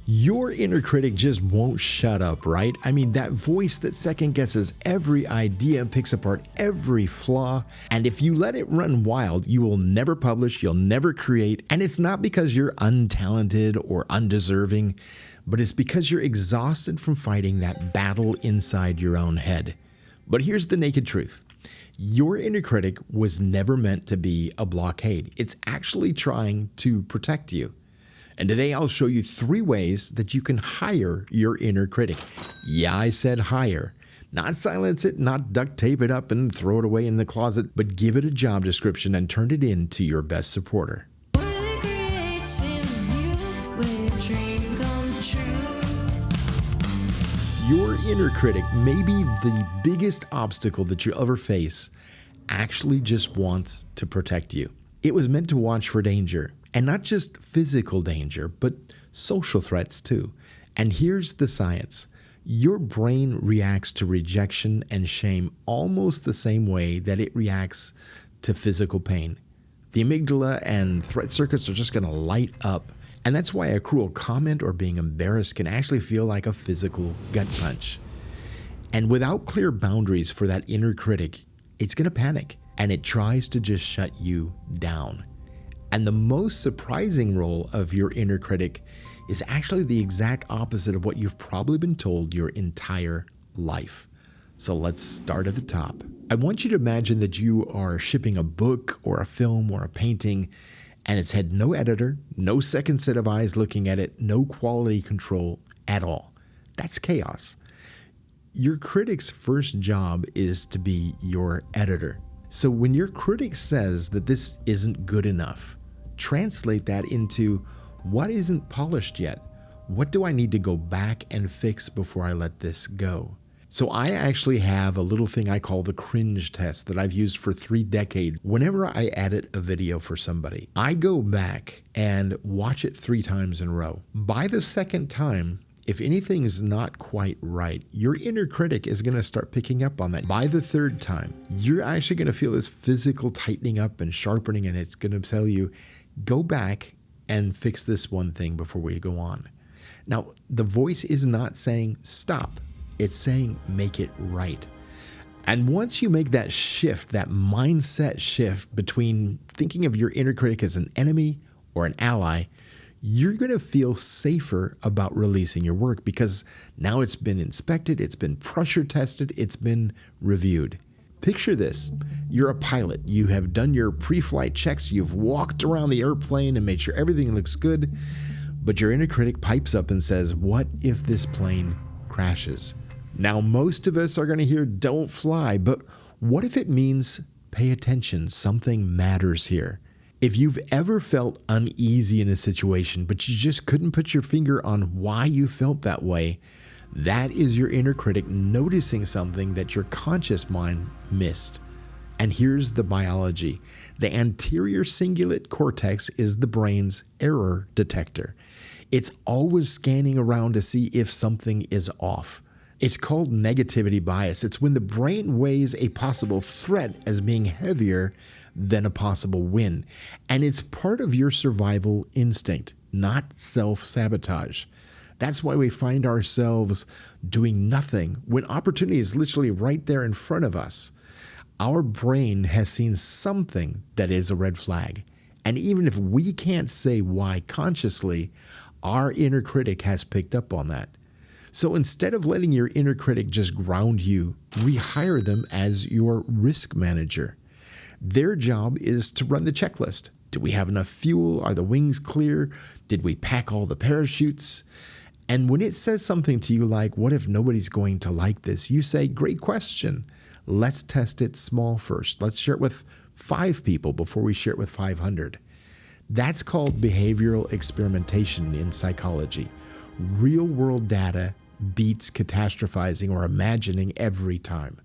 Your inner critic just won't shut up, right? I mean, that voice that second guesses every idea, picks apart every flaw, and if you let it run wild, you will never publish, you'll never create, and it's not because you're untalented or undeserving, but it's because you're exhausted from fighting that battle inside your own head. But here's the naked truth. Your inner critic was never meant to be a blockade. It's actually trying to protect you. And today I'll show you 3 ways that you can hire your inner critic. Yeah, I said hire. Not silence it, not duct tape it up and throw it away in the closet, but give it a job description and turn it into your best supporter. Your inner critic may be the biggest obstacle that you'll ever face, actually just wants to protect you. It was meant to watch for danger. And not just physical danger, but social threats too. And here's the science. Your brain reacts to rejection and shame almost the same way that it reacts to physical pain. The amygdala and threat circuits are just going to light up. And that's why a cruel comment or being embarrassed can actually feel like a physical gut punch. And without clear boundaries for that inner critic, it's going to panic and it tries to just shut you down. And the most surprising role of your inner critic is actually the exact opposite of what you've probably been told your entire life. So let's start at the top. I want you to imagine that you are shipping a book or a film or a painting, and it's had no editor, no second set of eyes looking at it, no quality control at all. That's chaos. Your critic's first job is to be your editor. So when your critic says that this isn't good enough, translate that into what isn't polished yet? What do I need to go back and fix before I let this go? So I actually have a little thing I call the cringe test that I've used for 3 decades. Whenever I edit a video for somebody, I go back and watch it 3 times in a row. By the second time, if anything's not quite right, your inner critic is going to start picking up on that. By the 3rd time, you're actually going to feel this physical tightening up and sharpening, and it's going to tell you, go back and fix this one thing before we go on. Now, the voice is not saying stop. It's saying make it right. And once you make that shift, that mindset shift between thinking of your inner critic as an enemy or an ally, you're going to feel safer about releasing your work because now it's been inspected, it's been pressure tested, it's been reviewed. Picture this. You're a pilot. You have done your pre-flight checks. You've walked around the airplane and made sure everything looks good. But your inner critic pipes up and says, what if this plane crashes? Now, most of us are going to hear don't fly, but what if it means pay attention? Something matters here. If you've ever felt uneasy in a situation, but you just couldn't put your finger on why you felt that way, that is your inner critic noticing something that your conscious mind missed. And here's the biology. The anterior cingulate cortex is the brain's error detector. It's always scanning around to see if something is off. It's called negativity bias. It's when the brain weighs a possible threat as being heavier than a possible win. And it's part of your survival instinct, not self-sabotage. That's why we find ourselves doing nothing when opportunity is literally right there in front of us. Our brain has seen something that is a red flag. And even if we can't say why consciously, our inner critic has picked up on that. So instead of letting your inner critic just ground you, rehire them as your risk manager. Their job is to run the checklist. Do we have enough fuel? Are the wings clear? Did we pack all the parachutes? And when it says something to you like, what if nobody's going to like this? You say, great question. Let's test it small first. Let's share it with 5 people before we share it with 500. That's called behavioral experimentation in psychology. Real world data beats catastrophizing or imagining every time.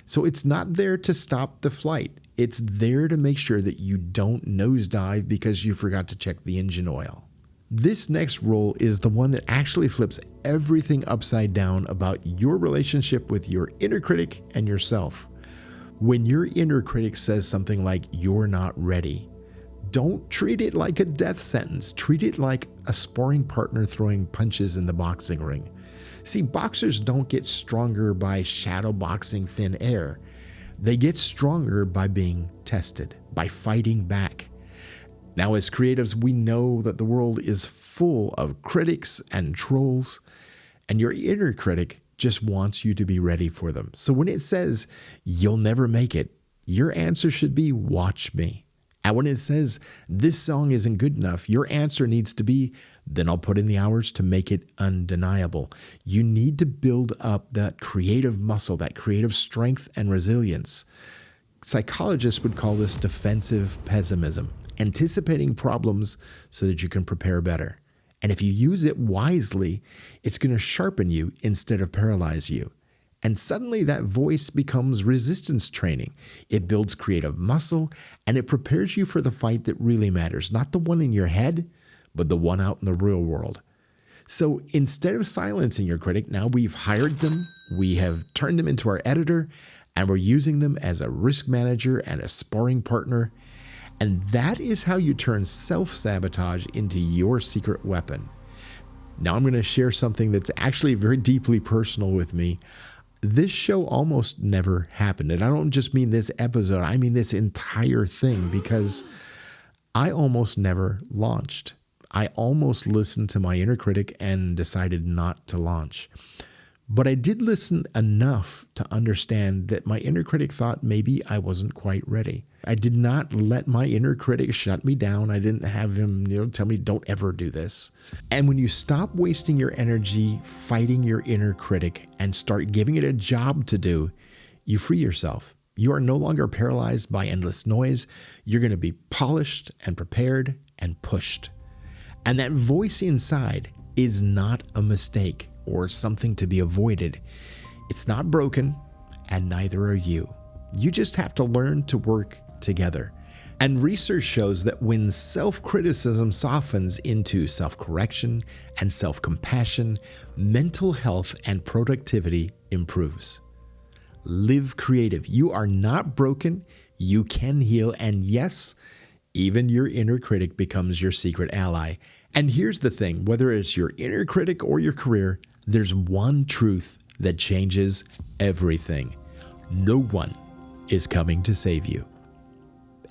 So it's not there to stop the flight. It's there to make sure that you don't nosedive because you forgot to check the engine oil. This next role is the one that actually flips everything upside down about your relationship with your inner critic and yourself. When your inner critic says something like, you're not ready, Don't treat it like a death sentence. Treat it like a sparring partner throwing punches in the boxing ring. See, boxers don't get stronger by shadow boxing thin air. They get stronger by being tested, by fighting back. Now, as creatives, we know that the world is full of critics and trolls, and your inner critic just wants you to be ready for them. So when it says, you'll never make it, your answer should be, watch me. And when it says, this song isn't good enough, your answer needs to be, then I'll put in the hours to make it undeniable. You need to build up that creative muscle, that creative strength and resilience. Psychologists would call this defensive pessimism, anticipating problems so that you can prepare better. And if you use it wisely, it's going to sharpen you instead of paralyze you. And suddenly that voice becomes resistance training. It builds creative muscle, and it prepares you for the fight that really matters, not the one in your head, but the one out in the real world. So instead of silencing your critic, now we've hired them, we have turned them into our editor, and we're using them as a risk manager and a sparring partner. And that is how you turn self-sabotage into your secret weapon. Now I'm going to share something that's actually very deeply personal with me. This show almost never happened. And I don't just mean this episode, I mean this entire thing, because I almost never launched. I almost listened to my inner critic and decided not to launch. But I did listen enough to understand that my inner critic thought maybe I wasn't quite ready. I did not let my inner critic shut me down. I didn't have him, tell me, don't ever do this. And when you stop wasting your energy fighting your inner critic and start giving it a job to do, you free yourself. You are no longer paralyzed by endless noise. You're going to be polished and prepared and pushed. And that voice inside is not a mistake or something to be avoided. It's not broken, and neither are you. You just have to learn to work together. And research shows that when self-criticism softens into self-correction and self-compassion, mental health and productivity improves. Live creative. You are not broken. You can heal. And yes, even your inner critic becomes your secret ally. And here's the thing, whether it's your inner critic or your career, there's one truth that changes everything. No one is coming to save you.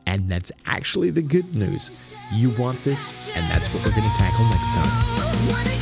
And that's actually the good news. You want this, and that's what we're going to tackle next time.